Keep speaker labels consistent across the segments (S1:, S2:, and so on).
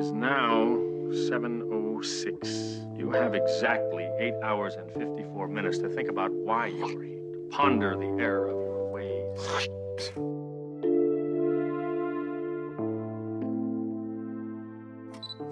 S1: is now 7:06. You have exactly 8 hours and 54 minutes to think about why you read, to ponder the error of your ways.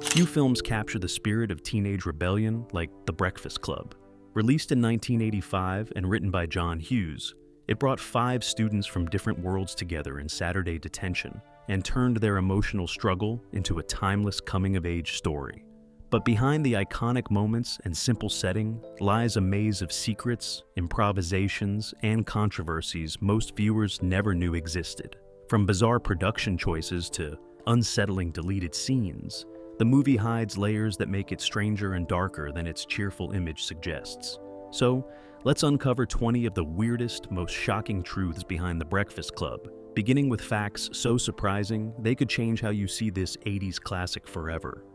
S2: Few films capture the spirit of teenage rebellion like The Breakfast Club. Released in 1985 and written by John Hughes, it brought 5 students from different worlds together in Saturday detention and turned their emotional struggle into a timeless coming-of-age story. But behind the iconic moments and simple setting lies a maze of secrets, improvisations, and controversies most viewers never knew existed. From bizarre production choices to unsettling deleted scenes, the movie hides layers that make it stranger and darker than its cheerful image suggests. So, let's uncover 20 of the weirdest, most shocking truths behind The Breakfast Club, beginning with facts so surprising they could change how you see this 80s classic forever.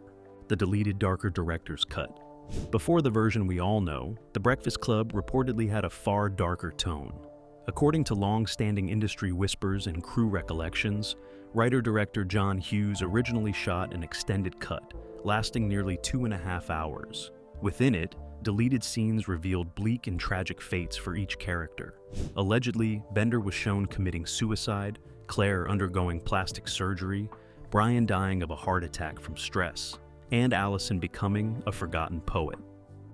S2: The deleted darker director's cut. Before the version we all know, The Breakfast Club reportedly had a far darker tone. According to long-standing industry whispers and crew recollections, writer-director John Hughes originally shot an extended cut, lasting nearly 2.5 hours. Within it, deleted scenes revealed bleak and tragic fates for each character. Allegedly, Bender was shown committing suicide, Claire undergoing plastic surgery, Brian dying of a heart attack from stress, and Allison becoming a forgotten poet.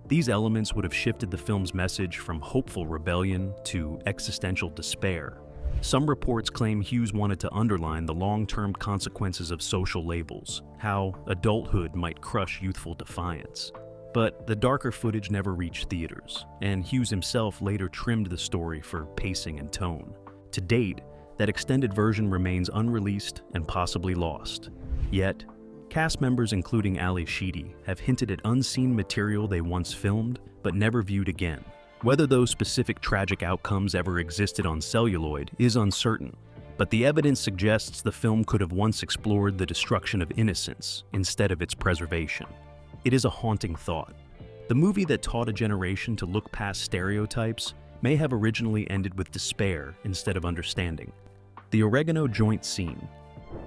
S2: These elements would have shifted the film's message from hopeful rebellion to existential despair. Some reports claim Hughes wanted to underline the long-term consequences of social labels, how adulthood might crush youthful defiance. But the darker footage never reached theaters, and Hughes himself later trimmed the story for pacing and tone. To date, that extended version remains unreleased and possibly lost. Yet, cast members including Ali Sheedy have hinted at unseen material they once filmed but never viewed again. Whether those specific tragic outcomes ever existed on celluloid is uncertain, but the evidence suggests the film could have once explored the destruction of innocence instead of its preservation. It is a haunting thought. The movie that taught a generation to look past stereotypes may have originally ended with despair instead of understanding. The oregano joint scene.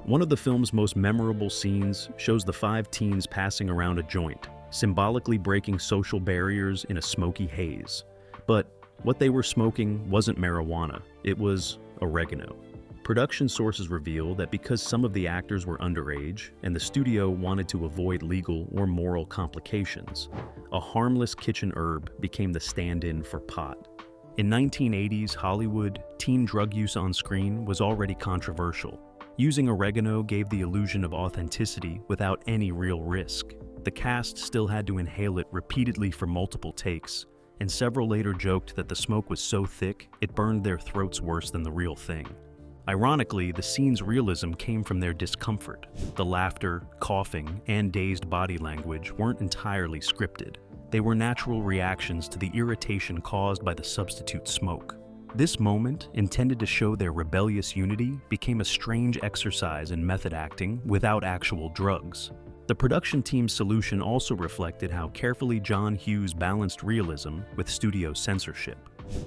S2: One of the film's most memorable scenes shows the 5 teens passing around a joint, symbolically breaking social barriers in a smoky haze. But what they were smoking wasn't marijuana, it was oregano. Production sources reveal that because some of the actors were underage and the studio wanted to avoid legal or moral complications, a harmless kitchen herb became the stand-in for pot. In 1980s Hollywood, teen drug use on screen was already controversial. Using oregano gave the illusion of authenticity without any real risk. The cast still had to inhale it repeatedly for multiple takes, and several later joked that the smoke was so thick it burned their throats worse than the real thing. Ironically, the scene's realism came from their discomfort. The laughter, coughing, and dazed body language weren't entirely scripted. They were natural reactions to the irritation caused by the substitute smoke. This moment, intended to show their rebellious unity, became a strange exercise in method acting without actual drugs. The production team's solution also reflected how carefully John Hughes balanced realism with studio censorship.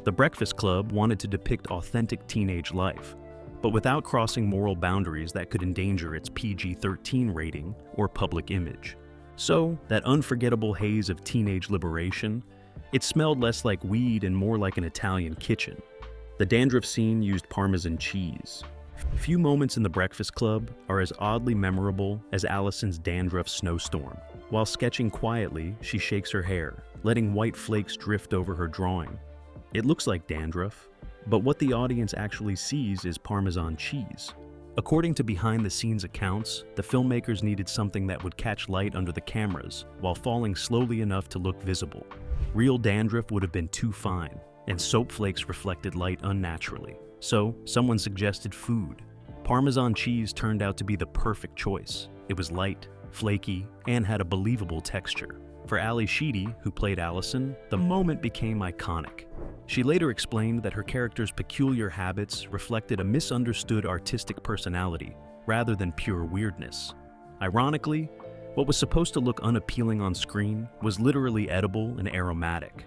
S2: The Breakfast Club wanted to depict authentic teenage life, but without crossing moral boundaries that could endanger its PG-13 rating or public image. So, that unforgettable haze of teenage liberation, it smelled less like weed and more like an Italian kitchen. The dandruff scene used Parmesan cheese. Few moments in The Breakfast Club are as oddly memorable as Allison's dandruff snowstorm. While sketching quietly, she shakes her hair, letting white flakes drift over her drawing. It looks like dandruff, but what the audience actually sees is Parmesan cheese. According to behind-the-scenes accounts, the filmmakers needed something that would catch light under the cameras while falling slowly enough to look visible. Real dandruff would have been too fine, and soap flakes reflected light unnaturally. So, someone suggested food. Parmesan cheese turned out to be the perfect choice. It was light, flaky, and had a believable texture. For Ali Sheedy, who played Allison, the moment became iconic. She later explained that her character's peculiar habits reflected a misunderstood artistic personality rather than pure weirdness. Ironically, what was supposed to look unappealing on screen was literally edible and aromatic.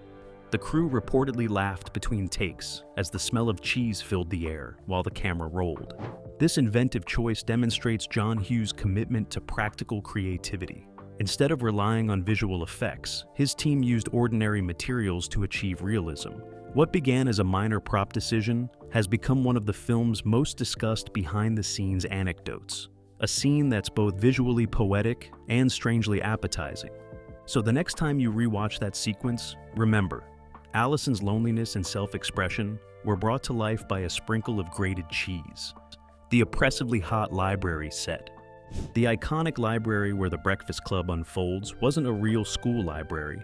S2: The crew reportedly laughed between takes as the smell of cheese filled the air while the camera rolled. This inventive choice demonstrates John Hughes' commitment to practical creativity. Instead of relying on visual effects, his team used ordinary materials to achieve realism. What began as a minor prop decision has become one of the film's most discussed behind-the-scenes anecdotes, a scene that's both visually poetic and strangely appetizing. So the next time you rewatch that sequence, remember, Allison's loneliness and self-expression were brought to life by a sprinkle of grated cheese. The oppressively hot library set. The iconic library where the Breakfast Club unfolds wasn't a real school library.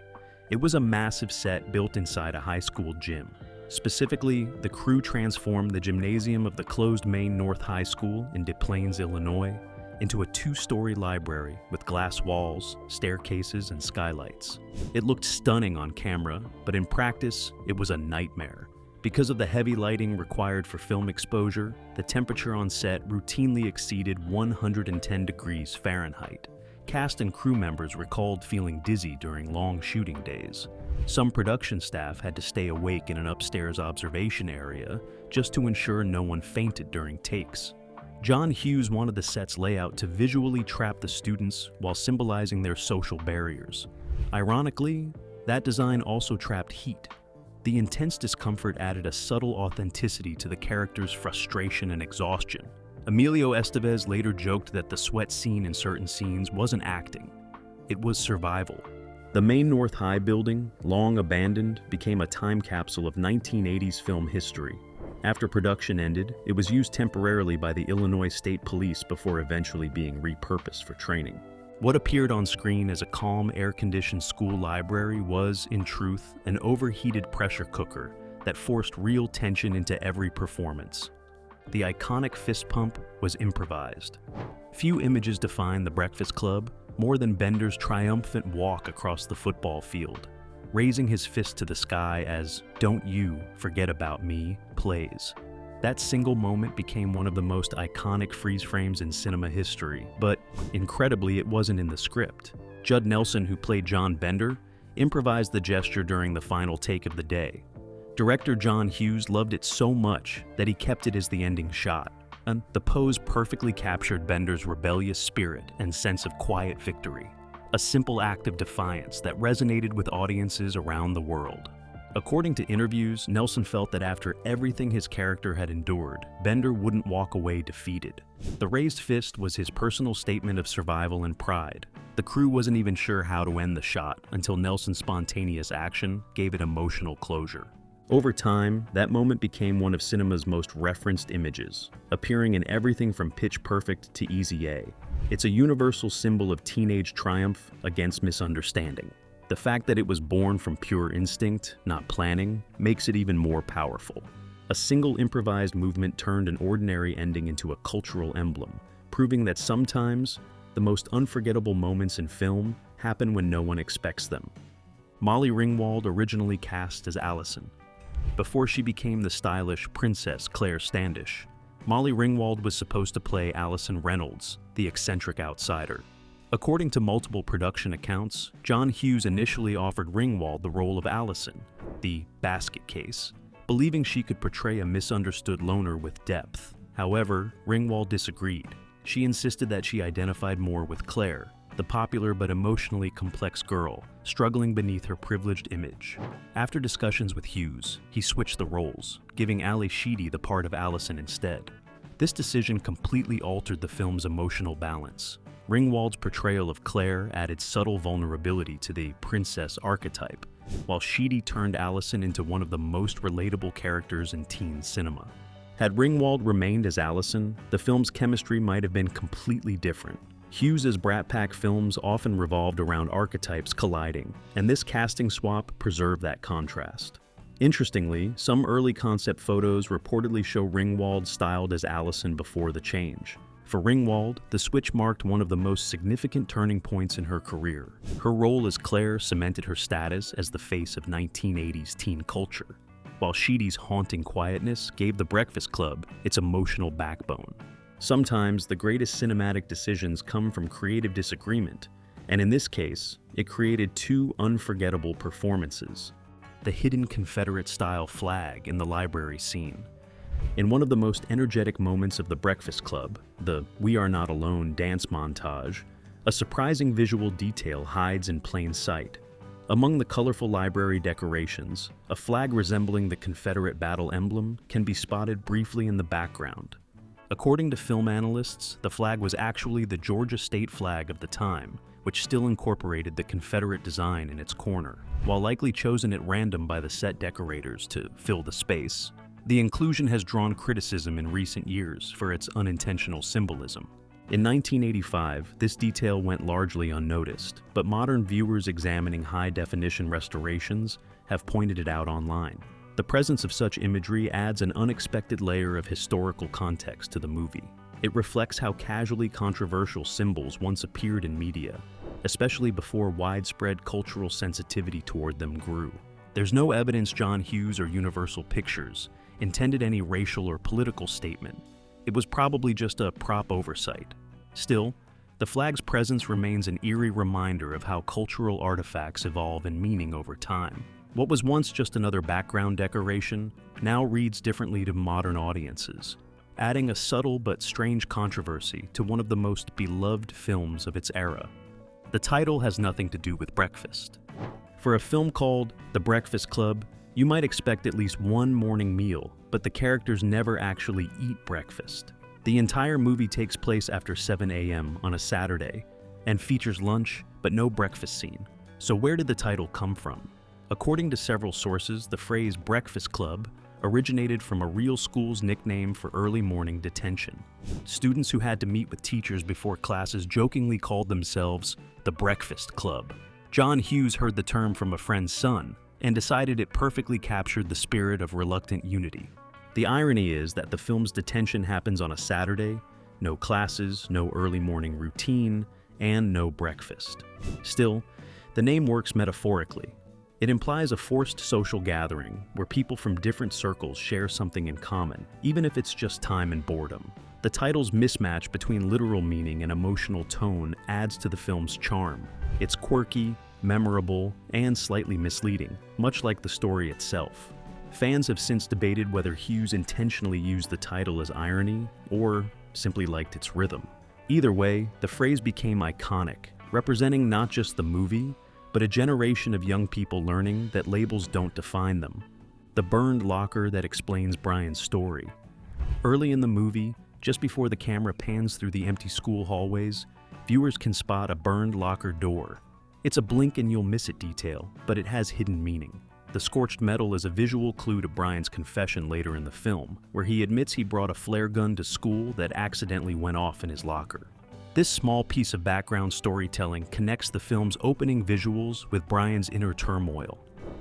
S2: It was a massive set built inside a high school gym. Specifically, the crew transformed the gymnasium of the closed Maine North High School in Des Plaines, Illinois, into a two-story library with glass walls, staircases, and skylights. It looked stunning on camera, but in practice, it was a nightmare. Because of the heavy lighting required for film exposure, the temperature on set routinely exceeded 110 degrees Fahrenheit. Cast and crew members recalled feeling dizzy during long shooting days. Some production staff had to stay awake in an upstairs observation area just to ensure no one fainted during takes. John Hughes wanted the set's layout to visually trap the students while symbolizing their social barriers. Ironically, that design also trapped heat. The intense discomfort added a subtle authenticity to the characters' frustration and exhaustion. Emilio Estevez later joked that the sweat scene in certain scenes wasn't acting. It was survival. The Maine North High building, long abandoned, became a time capsule of 1980s film history. After production ended, it was used temporarily by the Illinois State Police before eventually being repurposed for training. What appeared on screen as a calm, air-conditioned school library was, in truth, an overheated pressure cooker that forced real tension into every performance. The iconic fist pump was improvised. Few images define the Breakfast Club more than Bender's triumphant walk across the football field, raising his fist to the sky as "Don't You Forget About Me" plays. That single moment became one of the most iconic freeze frames in cinema history, but incredibly, it wasn't in the script. Judd Nelson, who played John Bender, improvised the gesture during the final take of the day. Director John Hughes loved it so much that he kept it as the ending shot, and the pose perfectly captured Bender's rebellious spirit and sense of quiet victory, a simple act of defiance that resonated with audiences around the world. According to interviews, Nelson felt that after everything his character had endured, Bender wouldn't walk away defeated. The raised fist was his personal statement of survival and pride. The crew wasn't even sure how to end the shot until Nelson's spontaneous action gave it emotional closure. Over time, that moment became one of cinema's most referenced images, appearing in everything from Pitch Perfect to Easy A. It's a universal symbol of teenage triumph against misunderstanding. The fact that it was born from pure instinct, not planning, makes it even more powerful. A single improvised movement turned an ordinary ending into a cultural emblem, proving that sometimes the most unforgettable moments in film happen when no one expects them. Molly Ringwald originally cast as Allison. Before she became the stylish Princess Claire Standish, Molly Ringwald was supposed to play Allison Reynolds, the eccentric outsider. According to multiple production accounts, John Hughes initially offered Ringwald the role of Allison, the basket case, believing she could portray a misunderstood loner with depth. However, Ringwald disagreed. She insisted that she identified more with Claire, the popular but emotionally complex girl, struggling beneath her privileged image. After discussions with Hughes, he switched the roles, giving Ali Sheedy the part of Allison instead. This decision completely altered the film's emotional balance. Ringwald's portrayal of Claire added subtle vulnerability to the princess archetype, while Sheedy turned Allison into one of the most relatable characters in teen cinema. Had Ringwald remained as Allison, the film's chemistry might have been completely different. Hughes's Brat Pack films often revolved around archetypes colliding, and this casting swap preserved that contrast. Interestingly, some early concept photos reportedly show Ringwald styled as Allison before the change. For Ringwald, the switch marked one of the most significant turning points in her career. Her role as Claire cemented her status as the face of 1980s teen culture, while Sheedy's haunting quietness gave The Breakfast Club its emotional backbone. Sometimes the greatest cinematic decisions come from creative disagreement, and in this case, it created two unforgettable performances. The hidden Confederate-style flag in the library scene, In one of the most energetic moments of The Breakfast Club, the "We Are Not Alone" dance montage, a surprising visual detail hides in plain sight. Among the colorful library decorations, a flag resembling the Confederate battle emblem can be spotted briefly in the background. According to film analysts, the flag was actually the Georgia state flag of the time, which still incorporated the Confederate design in its corner. While likely chosen at random by the set decorators to fill the space, the inclusion has drawn criticism in recent years for its unintentional symbolism. In 1985, this detail went largely unnoticed, but modern viewers examining high-definition restorations have pointed it out online. The presence of such imagery adds an unexpected layer of historical context to the movie. It reflects how casually controversial symbols once appeared in media, especially before widespread cultural sensitivity toward them grew. There's no evidence John Hughes or Universal Pictures intended any racial or political statement. It was probably just a prop oversight. Still, the flag's presence remains an eerie reminder of how cultural artifacts evolve in meaning over time. What was once just another background decoration now reads differently to modern audiences, adding a subtle but strange controversy to one of the most beloved films of its era. The title has nothing to do with breakfast. For a film called The Breakfast Club, you might expect at least one morning meal, but the characters never actually eat breakfast. The entire movie takes place after 7 a.m. on a Saturday and features lunch, but no breakfast scene. So where did the title come from? According to several sources, the phrase Breakfast Club originated from a real school's nickname for early morning detention. Students who had to meet with teachers before classes jokingly called themselves the Breakfast Club. John Hughes heard the term from a friend's son and decided it perfectly captured the spirit of reluctant unity. The irony is that the film's detention happens on a Saturday, no classes, no early morning routine, and no breakfast. Still, the name works metaphorically. It implies a forced social gathering where people from different circles share something in common, even if it's just time and boredom. The title's mismatch between literal meaning and emotional tone adds to the film's charm. It's quirky, memorable, and slightly misleading, much like the story itself. Fans have since debated whether Hughes intentionally used the title as irony or simply liked its rhythm. Either way, the phrase became iconic, representing not just the movie, but a generation of young people learning that labels don't define them. The burned locker that explains Brian's story. Early in the movie, just before the camera pans through the empty school hallways, viewers can spot a burned locker door. It's a blink and you'll miss it detail, but it has hidden meaning. The scorched metal is a visual clue to Brian's confession later in the film, where he admits he brought a flare gun to school that accidentally went off in his locker. This small piece of background storytelling connects the film's opening visuals with Brian's inner turmoil.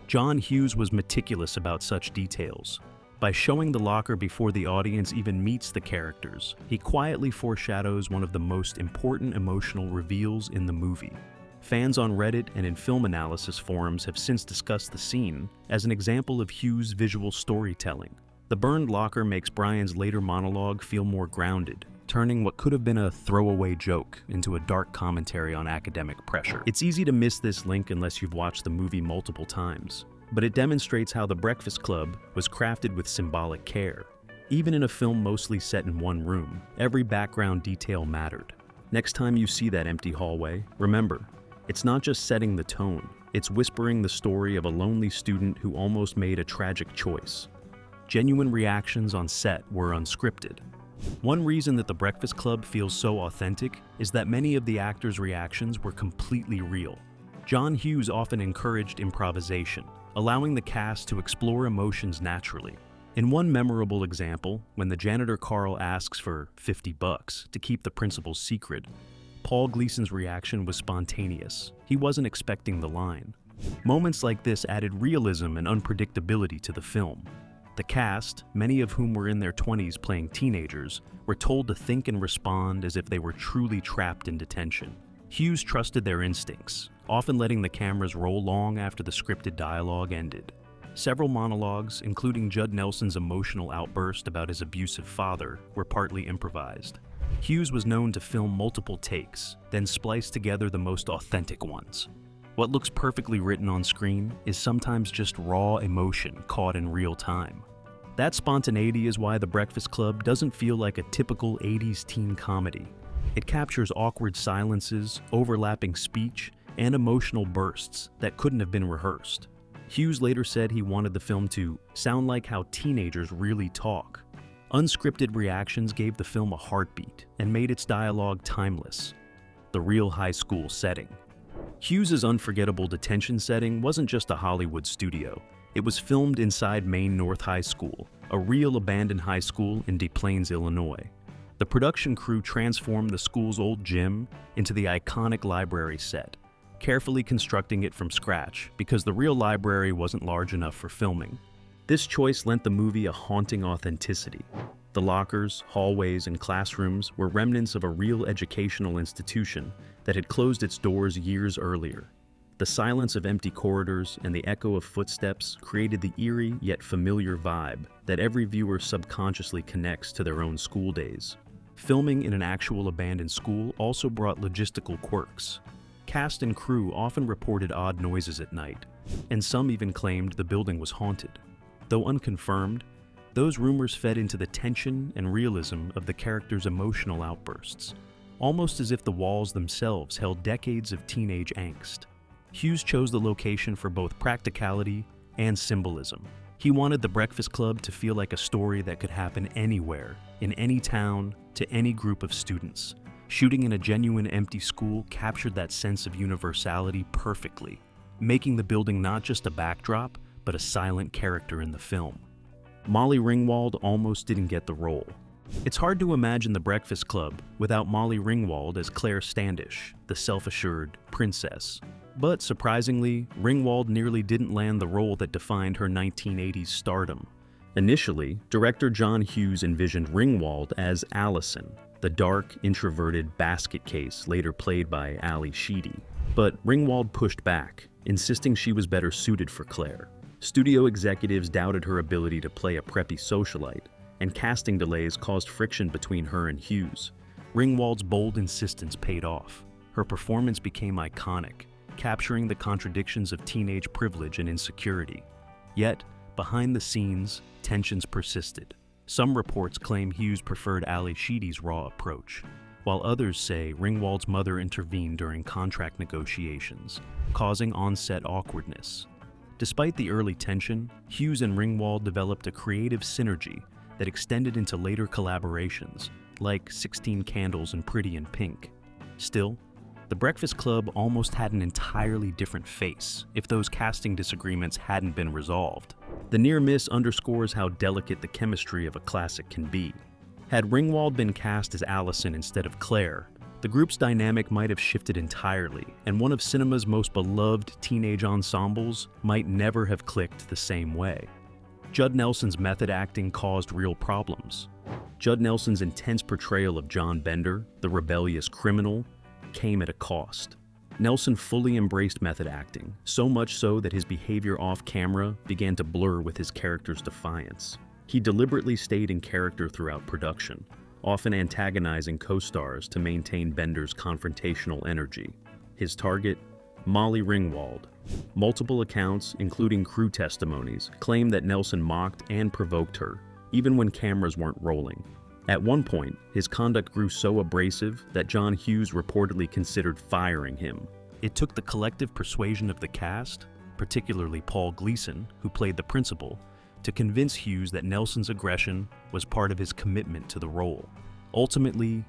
S2: John Hughes was meticulous about such details. By showing the locker before the audience even meets the characters, he quietly foreshadows one of the most important emotional reveals in the movie. Fans on Reddit and in film analysis forums have since discussed the scene as an example of Hughes' visual storytelling. The burned locker makes Brian's later monologue feel more grounded, turning what could have been a throwaway joke into a dark commentary on academic pressure. It's easy to miss this link unless you've watched the movie multiple times, but it demonstrates how The Breakfast Club was crafted with symbolic care. Even in a film mostly set in one room, every background detail mattered. Next time you see that empty hallway, remember, it's not just setting the tone, it's whispering the story of a lonely student who almost made a tragic choice. Genuine reactions on set were unscripted. One reason that The Breakfast Club feels so authentic is that many of the actors' reactions were completely real. John Hughes often encouraged improvisation, allowing the cast to explore emotions naturally. In one memorable example, when the janitor Carl asks for $50 to keep the principal's secret, Paul Gleason's reaction was spontaneous. He wasn't expecting the line. Moments like this added realism and unpredictability to the film. The cast, many of whom were in their 20s playing teenagers, were told to think and respond as if they were truly trapped in detention. Hughes trusted their instincts, often letting the cameras roll long after the scripted dialogue ended. Several monologues, including Judd Nelson's emotional outburst about his abusive father, were partly improvised. Hughes was known to film multiple takes, then splice together the most authentic ones. What looks perfectly written on screen is sometimes just raw emotion caught in real time. That spontaneity is why The Breakfast Club doesn't feel like a typical 80s teen comedy. It captures awkward silences, overlapping speech, and emotional bursts that couldn't have been rehearsed. Hughes later said he wanted the film to sound like how teenagers really talk. Unscripted reactions gave the film a heartbeat and made its dialogue timeless. The real high school setting. Hughes's unforgettable detention setting wasn't just a Hollywood studio. It was filmed inside Maine North High School, a real abandoned high school in Des Plaines, Illinois. The production crew transformed the school's old gym into the iconic library set, carefully constructing it from scratch because the real library wasn't large enough for filming. This choice lent the movie a haunting authenticity. The lockers, hallways, and classrooms were remnants of a real educational institution that had closed its doors years earlier. The silence of empty corridors and the echo of footsteps created the eerie yet familiar vibe that every viewer subconsciously connects to their own school days. Filming in an actual abandoned school also brought logistical quirks. Cast and crew often reported odd noises at night, and some even claimed the building was haunted. Though unconfirmed, those rumors fed into the tension and realism of the characters' emotional outbursts, almost as if the walls themselves held decades of teenage angst. Hughes chose the location for both practicality and symbolism. He wanted The Breakfast Club to feel like a story that could happen anywhere, in any town, to any group of students. Shooting in a genuine empty school captured that sense of universality perfectly, making the building not just a backdrop, but a silent character in the film. Molly Ringwald almost didn't get the role. It's hard to imagine The Breakfast Club without Molly Ringwald as Claire Standish, the self-assured princess. But surprisingly, Ringwald nearly didn't land the role that defined her 1980s stardom. Initially, director John Hughes envisioned Ringwald as Allison, the dark, introverted basket case later played by Ali Sheedy. But Ringwald pushed back, insisting she was better suited for Claire. Studio executives doubted her ability to play a preppy socialite, and casting delays caused friction between her and Hughes. Ringwald's bold insistence paid off. Her performance became iconic, capturing the contradictions of teenage privilege and insecurity. Yet, behind the scenes, tensions persisted. Some reports claim Hughes preferred Ali Sheedy's raw approach, while others say Ringwald's mother intervened during contract negotiations, causing on-set awkwardness. Despite the early tension, Hughes and Ringwald developed a creative synergy that extended into later collaborations, like 16 Candles and Pretty in Pink. Still, The Breakfast Club almost had an entirely different face if those casting disagreements hadn't been resolved. The near miss underscores how delicate the chemistry of a classic can be. Had Ringwald been cast as Allison instead of Claire, the group's dynamic might have shifted entirely, and one of cinema's most beloved teenage ensembles might never have clicked the same way. Judd Nelson's method acting caused real problems. Judd Nelson's intense portrayal of John Bender, the rebellious criminal, came at a cost. Nelson fully embraced method acting, so much so that his behavior off-camera began to blur with his character's defiance. He deliberately stayed in character throughout production, often antagonizing co-stars to maintain Bender's confrontational energy. His target? Molly Ringwald. Multiple accounts, including crew testimonies, claim that Nelson mocked and provoked her, even when cameras weren't rolling. At one point, his conduct grew so abrasive that John Hughes reportedly considered firing him. It took the collective persuasion of the cast, particularly Paul Gleason, who played the principal, to convince Hughes that Nelson's aggression was part of his commitment to the role. Ultimately,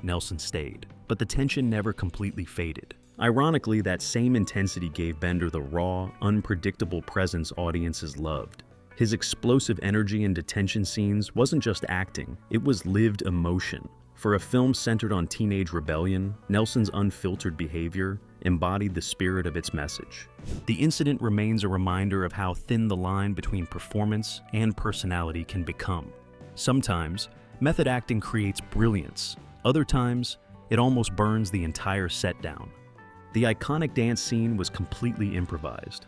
S2: Nelson stayed, but the tension never completely faded. Ironically, that same intensity gave Bender the raw, unpredictable presence audiences loved. His explosive energy in detention scenes wasn't just acting, it was lived emotion. For a film centered on teenage rebellion, Nelson's unfiltered behavior embodied the spirit of its message. The incident remains a reminder of how thin the line between performance and personality can become. Sometimes, method acting creates brilliance. Other times, it almost burns the entire set down. The iconic dance scene was completely improvised.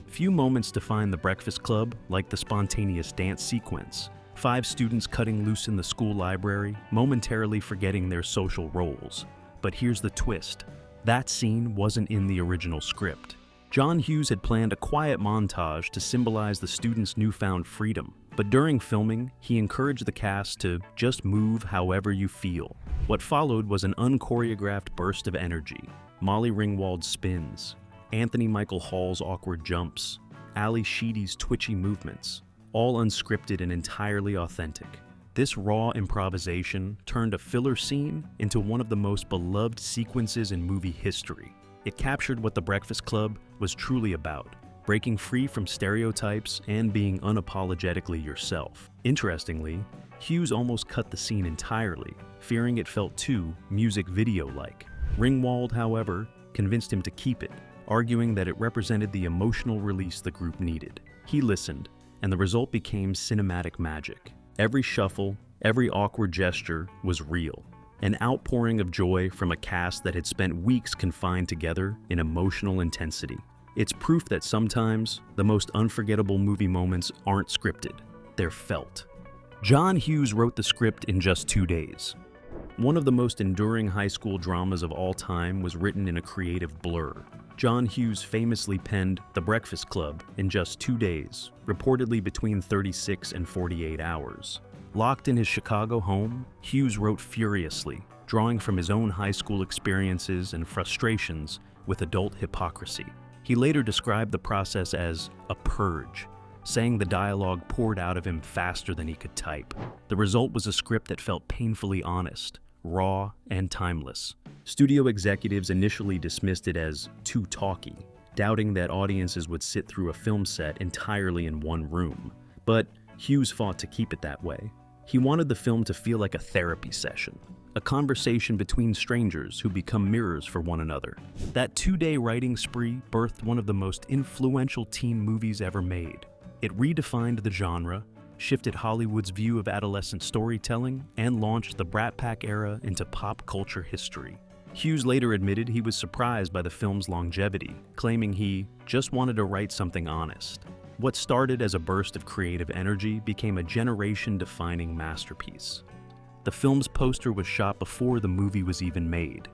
S2: Few moments define The Breakfast Club like the spontaneous dance sequence. 5 students cutting loose in the school library, momentarily forgetting their social roles. But here's the twist. That scene wasn't in the original script. John Hughes had planned a quiet montage to symbolize the students' newfound freedom, But during filming, he encouraged the cast to just move however you feel. What followed was an unchoreographed burst of energy. Molly Ringwald's spins, Anthony Michael Hall's awkward jumps, Ali Sheedy's twitchy movements, all unscripted and entirely authentic. This raw improvisation turned a filler scene into one of the most beloved sequences in movie history. It captured what The Breakfast Club was truly about, breaking free from stereotypes and being unapologetically yourself. Interestingly, Hughes almost cut the scene entirely, fearing it felt too music video-like. Ringwald, however, convinced him to keep it, arguing that it represented the emotional release the group needed. He listened, and the result became cinematic magic. Every shuffle, every awkward gesture was real. An outpouring of joy from a cast that had spent weeks confined together in emotional intensity. It's proof that sometimes the most unforgettable movie moments aren't scripted, they're felt. John Hughes wrote the script in just 2 days. One of the most enduring high school dramas of all time was written in a creative blur. John Hughes famously penned The Breakfast Club in just 2 days, reportedly between 36 and 48 hours. Locked in his Chicago home, Hughes wrote furiously, drawing from his own high school experiences and frustrations with adult hypocrisy. He later described the process as a purge, saying the dialogue poured out of him faster than he could type. The result was a script that felt painfully honest, raw, and timeless. Studio executives initially dismissed it as too talky, doubting that audiences would sit through a film set entirely in one room. But Hughes fought to keep it that way. He wanted the film to feel like a therapy session, a conversation between strangers who become mirrors for one another. That 2-day writing spree birthed one of the most influential teen movies ever made. It redefined the genre, shifted Hollywood's view of adolescent storytelling, and launched the Brat Pack era into pop culture history. Hughes later admitted he was surprised by the film's longevity, claiming he just wanted to write something honest. What started as a burst of creative energy became a generation-defining masterpiece. The film's poster was shot before the movie was even made.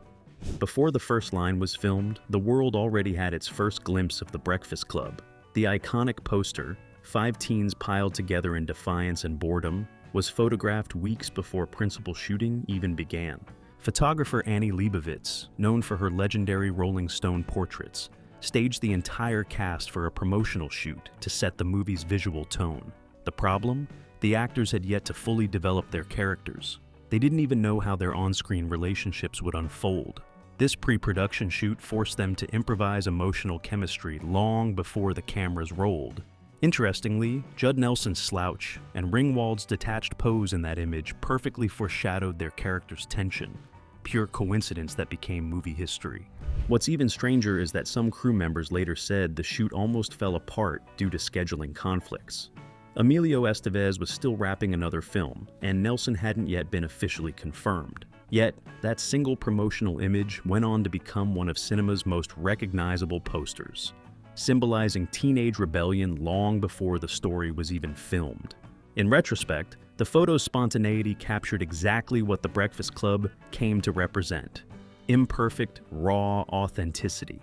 S2: Before the first line was filmed, the world already had its first glimpse of The Breakfast Club. The iconic poster, 5 teens piled together in defiance and boredom, was photographed weeks before principal shooting even began. Photographer Annie Leibovitz, known for her legendary Rolling Stone portraits, staged the entire cast for a promotional shoot to set the movie's visual tone. The problem? The actors had yet to fully develop their characters. They didn't even know how their on-screen relationships would unfold. This pre-production shoot forced them to improvise emotional chemistry long before the cameras rolled. Interestingly, Judd Nelson's slouch and Ringwald's detached pose in that image perfectly foreshadowed their characters' tension, pure coincidence that became movie history. What's even stranger is that some crew members later said the shoot almost fell apart due to scheduling conflicts. Emilio Estevez was still wrapping another film, and Nelson hadn't yet been officially confirmed. Yet, that single promotional image went on to become one of cinema's most recognizable posters, symbolizing teenage rebellion long before the story was even filmed. In retrospect, the photo's spontaneity captured exactly what The Breakfast Club came to represent: imperfect, raw authenticity.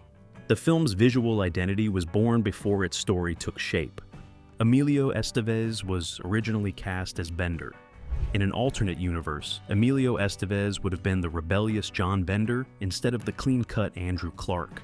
S2: The film's visual identity was born before its story took shape. Emilio Estevez was originally cast as Bender. In an alternate universe, Emilio Estevez would have been the rebellious John Bender instead of the clean-cut Andrew Clark.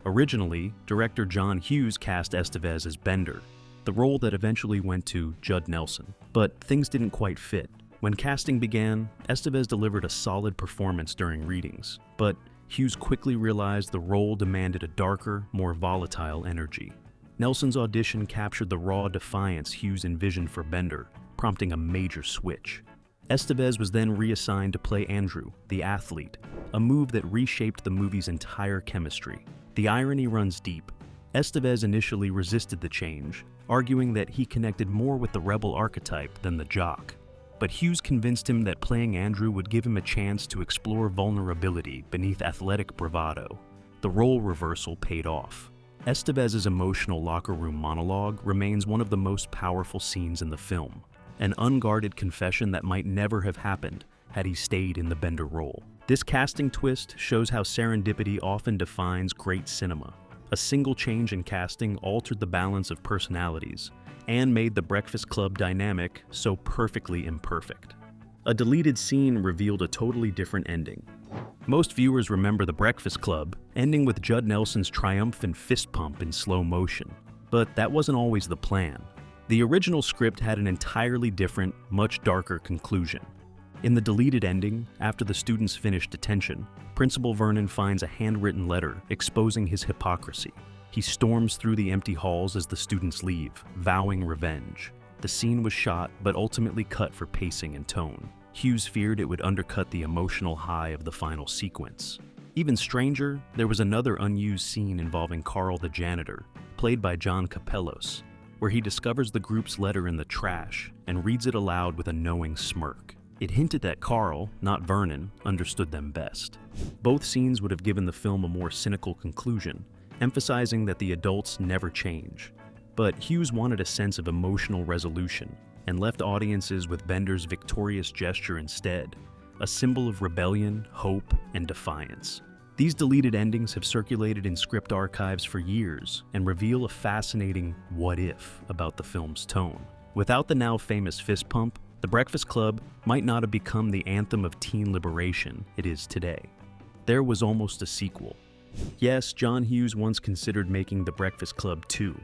S2: Originally, director John Hughes cast Estevez as Bender, the role that eventually went to Judd Nelson. But things didn't quite fit. When casting began, Estevez delivered a solid performance during readings, but Hughes quickly realized the role demanded a darker, more volatile energy. Nelson's audition captured the raw defiance Hughes envisioned for Bender, prompting a major switch. Estevez was then reassigned to play Andrew, the athlete, a move that reshaped the movie's entire chemistry. The irony runs deep. Estevez initially resisted the change, arguing that he connected more with the rebel archetype than the jock. But Hughes convinced him that playing Andrew would give him a chance to explore vulnerability beneath athletic bravado. The role reversal paid off. Estevez's emotional locker room monologue remains one of the most powerful scenes in the film, an unguarded confession that might never have happened had he stayed in the Bender role. This casting twist shows how serendipity often defines great cinema. A single change in casting altered the balance of personalities, and made the Breakfast Club dynamic so perfectly imperfect. A deleted scene revealed a totally different ending. Most viewers remember The Breakfast Club ending with Judd Nelson's triumphant fist pump in slow motion, but that wasn't always the plan. The original script had an entirely different, much darker conclusion. In the deleted ending, after the students finish detention, Principal Vernon finds a handwritten letter exposing his hypocrisy. He storms through the empty halls as the students leave, vowing revenge. The scene was shot, but ultimately cut for pacing and tone. Hughes feared it would undercut the emotional high of the final sequence. Even stranger, there was another unused scene involving Carl the janitor, played by John Capellos, where he discovers the group's letter in the trash and reads it aloud with a knowing smirk. It hinted that Carl, not Vernon, understood them best. Both scenes would have given the film a more cynical conclusion, emphasizing that the adults never change. But Hughes wanted a sense of emotional resolution and left audiences with Bender's victorious gesture instead, a symbol of rebellion, hope, and defiance. These deleted endings have circulated in script archives for years and reveal a fascinating what if about the film's tone. Without the now famous fist pump, The Breakfast Club might not have become the anthem of teen liberation it is today. There was almost a sequel. Yes, John Hughes once considered making The Breakfast Club 2,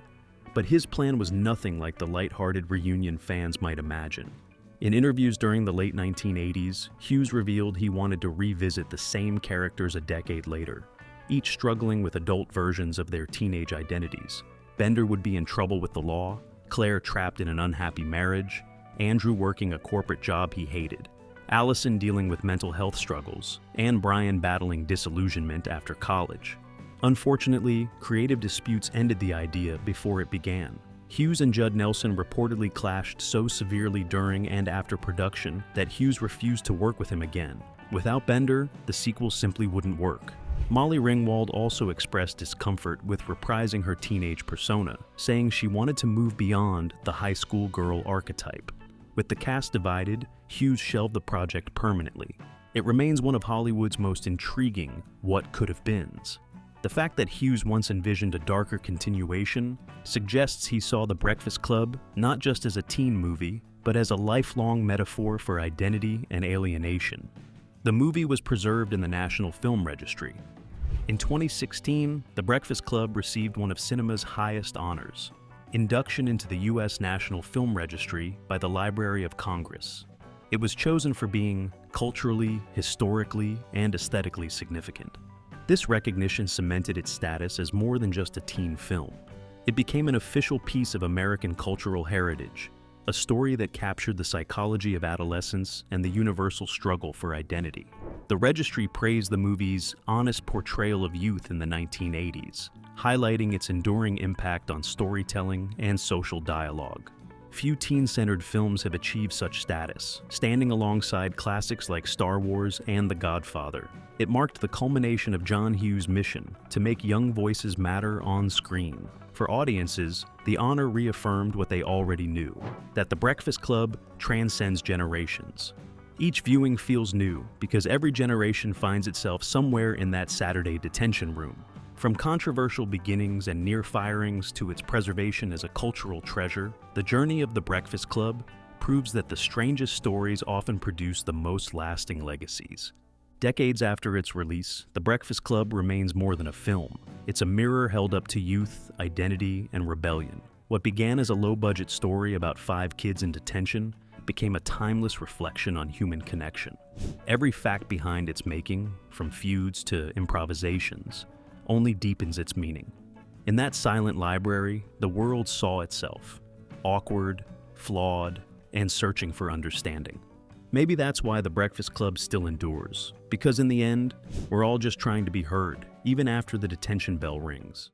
S2: but his plan was nothing like the lighthearted reunion fans might imagine. In interviews during the late 1980s, Hughes revealed he wanted to revisit the same characters a decade later, each struggling with adult versions of their teenage identities. Bender would be in trouble with the law, Claire trapped in an unhappy marriage, Andrew working a corporate job he hated, Allison dealing with mental health struggles, and Brian battling disillusionment after college. Unfortunately, creative disputes ended the idea before it began. Hughes and Judd Nelson reportedly clashed so severely during and after production that Hughes refused to work with him again. Without Bender, the sequel simply wouldn't work. Molly Ringwald also expressed discomfort with reprising her teenage persona, saying she wanted to move beyond the high school girl archetype. With the cast divided, Hughes shelved the project permanently. It remains one of Hollywood's most intriguing what could have beens. The fact that Hughes once envisioned a darker continuation suggests he saw The Breakfast Club not just as a teen movie, but as a lifelong metaphor for identity and alienation. The movie was preserved in the National Film Registry. In 2016, The Breakfast Club received one of cinema's highest honors, induction into the U.S. National Film Registry by the Library of Congress. It was chosen for being culturally, historically, and aesthetically significant. This recognition cemented its status as more than just a teen film. It became an official piece of American cultural heritage, a story that captured the psychology of adolescence and the universal struggle for identity. The registry praised the movie's honest portrayal of youth in the 1980s, highlighting its enduring impact on storytelling and social dialogue. Few teen-centered films have achieved such status, standing alongside classics like Star Wars and The Godfather. It marked the culmination of John Hughes' mission to make young voices matter on screen. For audiences, the honor reaffirmed what they already knew, that The Breakfast Club transcends generations. Each viewing feels new because every generation finds itself somewhere in that Saturday detention room. From controversial beginnings and near firings to its preservation as a cultural treasure, the journey of The Breakfast Club proves that the strangest stories often produce the most lasting legacies. Decades after its release, The Breakfast Club remains more than a film. It's a mirror held up to youth, identity, and rebellion. What began as a low-budget story about 5 kids in detention became a timeless reflection on human connection. Every fact behind its making, from feuds to improvisations, only deepens its meaning. In that silent library, the world saw itself, awkward, flawed, and searching for understanding. Maybe that's why The Breakfast Club still endures, because in the end, we're all just trying to be heard, even after the detention bell rings.